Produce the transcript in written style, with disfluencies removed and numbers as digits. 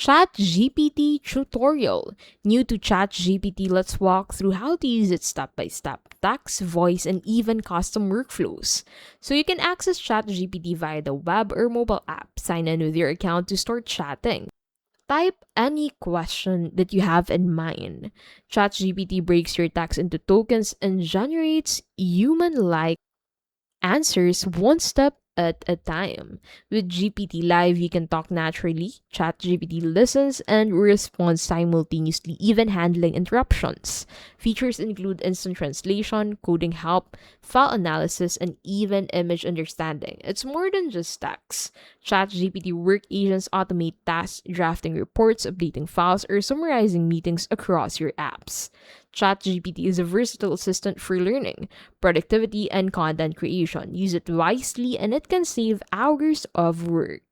ChatGPT tutorial. New to ChatGPT, let's walk through how to use it step by step, text, voice, and even custom workflows. So you can access ChatGPT via the web or mobile app. Sign in with your account to start chatting. Type any question that you have in mind. ChatGPT breaks your text into tokens and generates human like answers one step at a time. With GPT Live, you can talk naturally. ChatGPT listens and responds simultaneously, even handling interruptions. Features include instant translation, coding help, file analysis, and even image understanding. It's more than just text. ChatGPT work agents automate tasks, drafting reports, updating files, or summarizing meetings across your apps. ChatGPT is a versatile assistant for learning, productivity, and content creation. Use it wisely and it can save hours of work.